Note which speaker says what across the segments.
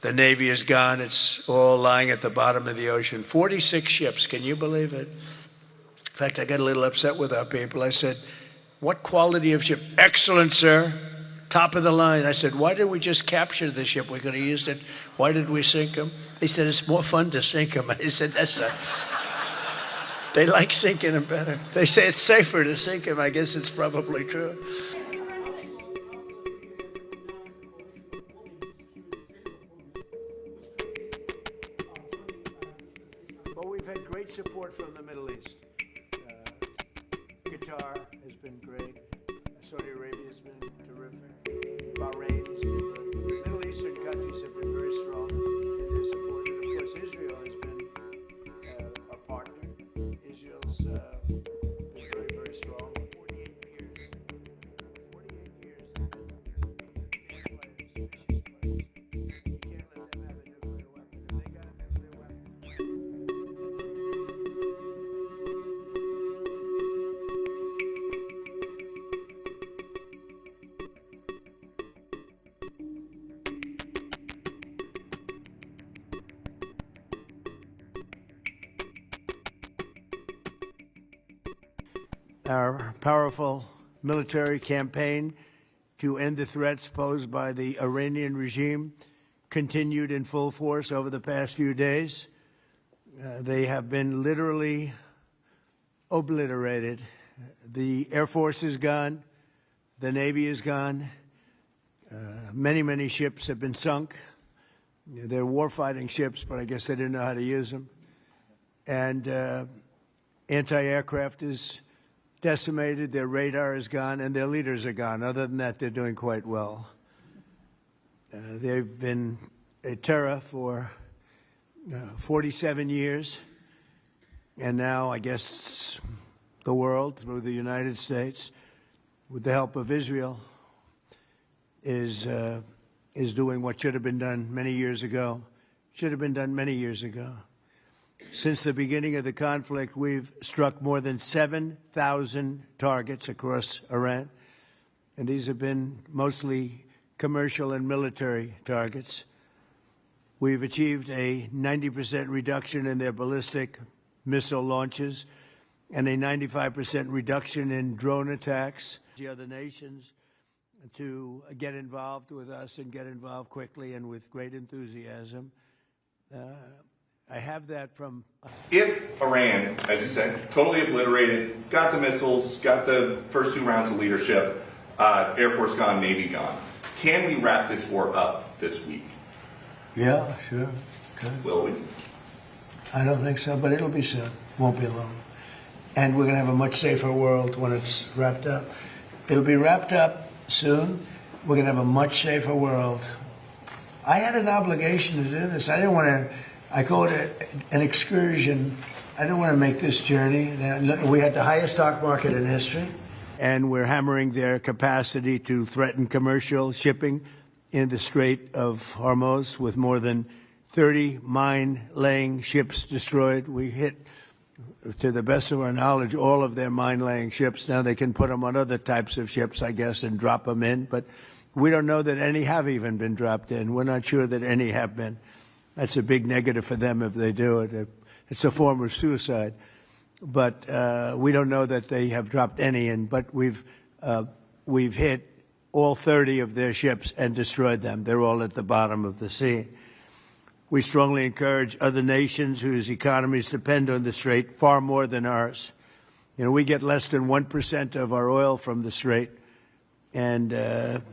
Speaker 1: The Navy is gone. It's all lying at the bottom of the ocean. 46 ships. Can you believe it? In fact, I got a little upset with our people. I said, what quality of ship? Excellent, sir. Top of the line. I said, why did we just capture the ship? We could have used it. Why did we sink them? They said, it's more fun to sink them. I said, that's not... They like sinking them better. They say it's safer to sink them. I guess it's probably true. Well, we've had great support from the Middle East. Qatar has been great. Saudi Arabia has been terrific. Bahrain has been good. Middle Eastern countries have been very strong in their support. And of course, Israel has been a partner. Israel's been very, very strong. 48 years. 48 years. You can't let them have a nuclear weapon. If they got a nuclear weapon. Our powerful military campaign to end the threats posed by the Iranian regime continued in full force over the past few days. They have been literally obliterated. The Air Force is gone. The Navy is gone. Many, many ships have been sunk. They're warfighting ships, but I guess they didn't know how to use them. And anti-aircraft is decimated, their radar is gone, and their leaders are gone. Other than that, they're doing quite well. They've been a terror for 47 years, and now I guess the world, through the United States, with the help of Israel, is doing what should have been done many years ago. Should have been done many years ago. Since the beginning of the conflict, we've struck more than 7,000 targets across Iran, and these have been mostly commercial and military targets. We've achieved a 90% reduction in their ballistic missile launches and a 95% reduction in drone attacks. The other nations to get involved with us and get involved quickly and with great enthusiasm. I have that from...
Speaker 2: If Iran, as you said, totally obliterated, got the missiles, got the first 2 rounds of leadership, Air Force gone, Navy gone, can we wrap this war up this week?
Speaker 1: Yeah, sure. Good.
Speaker 2: Will we?
Speaker 1: I don't think so, but it'll be soon. Won't be long. And we're going to have a much safer world when it's wrapped up. It'll be wrapped up soon. We're going to have a much safer world. I had an obligation to do this. I didn't want to... I call it an excursion. I didn't want to make this journey. We had the highest stock market in history. And we're hammering their capacity to threaten commercial shipping in the Strait of Hormuz with more than 30 mine-laying ships destroyed. We hit, to the best of our knowledge, all of their mine-laying ships. Now they can put them on other types of ships, I guess, and drop them in. But we don't know that any have even been dropped in. We're not sure that any have been. That's a big negative for them if they do it. It's a form of suicide. But we don't know that they have dropped any in. But we've hit all 30 of their ships and destroyed them. They're all at the bottom of the sea. We strongly encourage other nations whose economies depend on the Strait far more than ours. You know, we get less than 1% of our oil from the Strait. And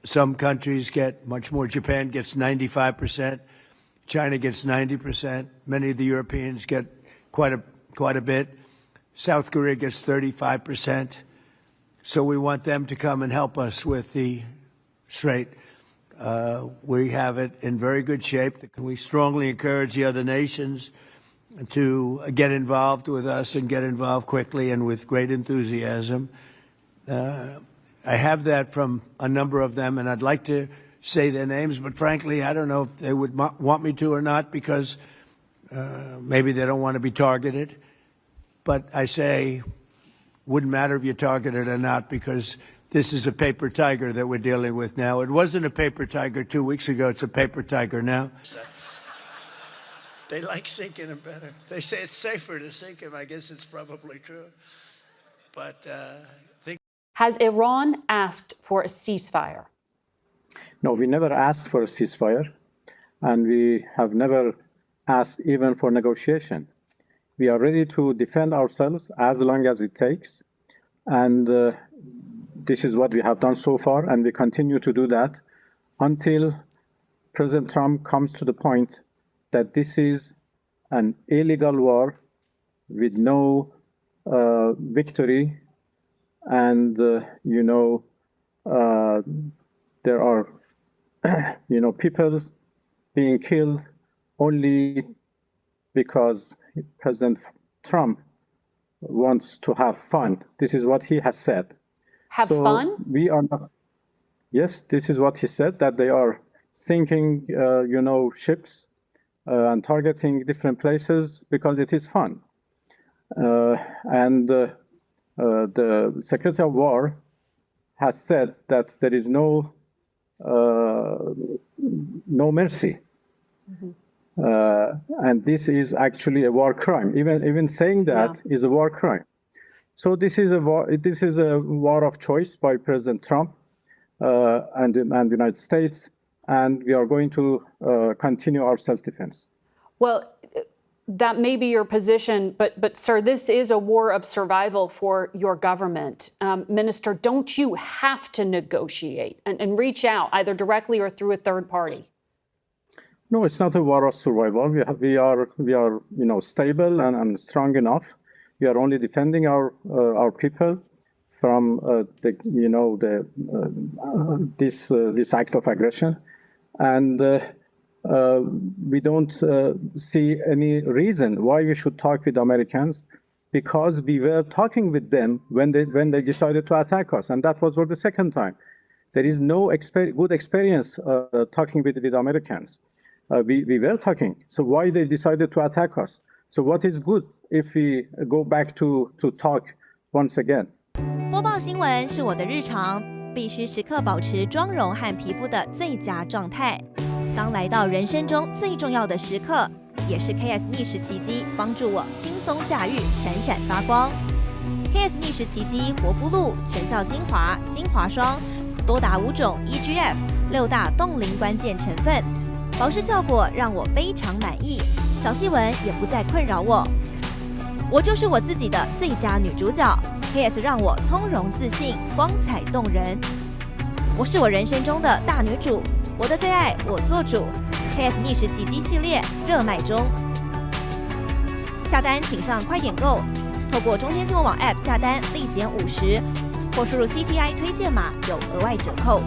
Speaker 1: some countries get much more. Japan gets 95%. China gets 90%. Many of the Europeans get quite a bit. South Korea gets 35%. So we want them to come and help us with the Strait. We have it in very good shape. We strongly encourage the other nations to get involved with us and get involved quickly and with great enthusiasm. I have that from a number of them, and I'd like to say their names, but frankly, I don't know if they would want me to or not, because maybe they don't want to be targeted. But I say, wouldn't matter if you're targeted or not, because this is a paper tiger that we're dealing with now. It wasn't a paper tiger 2 weeks ago. It's a paper tiger now. They like sinking him better. They say it's safer to sink him. I guess it's probably true. But
Speaker 3: Has Iran asked for a ceasefire?
Speaker 4: No, we never asked for a ceasefire, and we have never asked even for negotiation. We are ready to defend ourselves as long as it takes, and this is what we have done so far, and we continue to do that until President Trump comes to the point that this is an illegal war with no victory, and there are people being killed only because President Trump wants to have fun. This is what he has said.
Speaker 3: Have fun?
Speaker 4: We are not. Yes, this is what he said, that they are sinking, ships and targeting different places because it is fun. And the Secretary of War has said that there is no mercy. And this is actually a war crime. Even saying that is a war crime. So this is a war of choice by President Trump and the United States, and we are going to continue our self-defense.
Speaker 3: Well, that may be your position, but sir, this is a war of survival for your government. Minister, don't you have to negotiate and reach out either directly or through a third party?
Speaker 4: No, it's not a war of survival. We are stable and strong enough. We are only defending our people from this act of aggression, and we don't see any reason why we should talk with Americans, because we were talking with them when they decided to attack us, and that was for the second time. There is no good experience talking with Americans. We were talking, so why they decided to attack us? So what is good if we go back to talk once again?
Speaker 5: 播报新闻是我的日常，必须时刻保持妆容和皮肤的最佳状态。当来到人生中最重要的时刻，也是 KS 逆时奇迹帮助我轻松驾驭，闪闪发光。KS 逆时奇迹活肤露全效精华、精华霜，多达5种 EGF 6大冻龄关键成分，保湿效果让我非常满意，小细纹也不再困扰我。我就是我自己的最佳女主角。KS 让我从容自信，光彩动人。我是我人生中的大女主，我的最爱我做主。KS 逆时奇迹系列热卖中，下单请上快点购，透过中天新闻网 App 下单立减50，或输入 CTI 推荐码有额外折扣。